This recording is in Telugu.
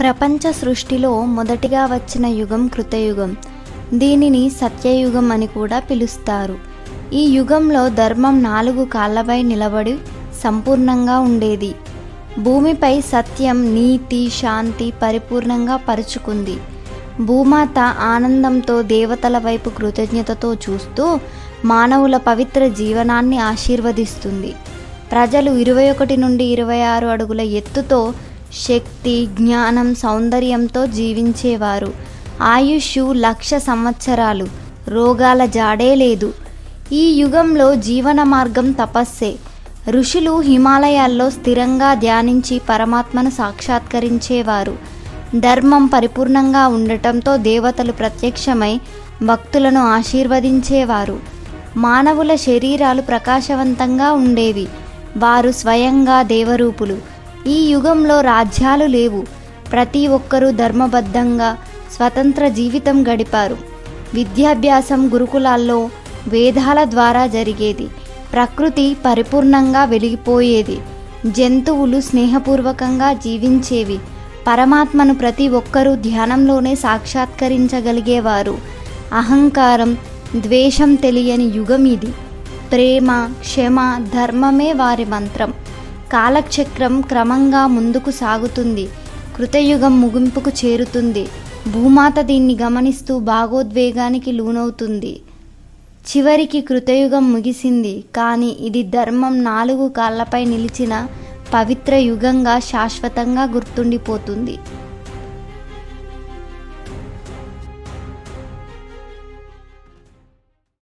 ప్రపంచ సృష్టిలో మొదటిగా వచ్చిన యుగం కృతయుగం. దీనిని సత్యయుగం అని కూడా పిలుస్తారు. ఈ యుగంలో ధర్మం 4 కాళ్ళపై నిలబడి సంపూర్ణంగా ఉండేది. భూమిపై సత్యం, నీతి, శాంతి పరిపూర్ణంగా పరుచుకుంది. భూమాత ఆనందంతో దేవతల వైపు కృతజ్ఞతతో చూస్తూ మానవుల పవిత్ర జీవనాన్ని ఆశీర్వదిస్తుంది. ప్రజలు 21 నుండి 26 అడుగుల ఎత్తుతో శక్తి, జ్ఞానం, సౌందర్యంతో జీవించేవారు. ఆయుష్ 1,00,000 సంవత్సరాలు, రోగాల జాడే లేదు. ఈ యుగంలో జీవన మార్గం తపస్సే. ఋషులు హిమాలయాల్లో స్థిరంగా ధ్యానించి పరమాత్మను సాక్షాత్కరించేవారు. ధర్మం పరిపూర్ణంగా ఉండటంతో దేవతలు ప్రత్యక్షమై భక్తులను ఆశీర్వదించేవారు. మానవుల శరీరాలు ప్రకాశవంతంగా ఉండేవి. వారు స్వయంగా దేవరూపులు. ఈ యుగంలో రాజ్యాలు లేవు. ప్రతి ఒక్కరూ ధర్మబద్ధంగా స్వతంత్ర జీవితం గడిపారు. విద్యాభ్యాసం గురుకులాల్లో వేదాల ద్వారా జరిగేది. ప్రకృతి పరిపూర్ణంగా వెలిగిపోయేది. జంతువులు స్నేహపూర్వకంగా జీవించేవి. పరమాత్మను ప్రతి ఒక్కరూ ధ్యానంలోనే సాక్షాత్కరించగలిగేవారు. అహంకారం, ద్వేషం తెలియని యుగం ఇది. ప్రేమ, క్షమ, ధర్మమే వారి మంత్రం. కాలచక్రం క్రమంగా ముందుకు సాగుతుంది. కృతయుగం ముగింపుకు చేరుతుంది. భూమాత దీన్ని గమనిస్తూ భావోద్వేగానికి లోనవుతుంది. చివరికి కృతయుగం ముగిసింది. కానీ ఇది ధర్మం 4 కాళ్ళపై నిలిచిన పవిత్ర యుగంగా శాశ్వతంగా గుర్తుండిపోతుంది.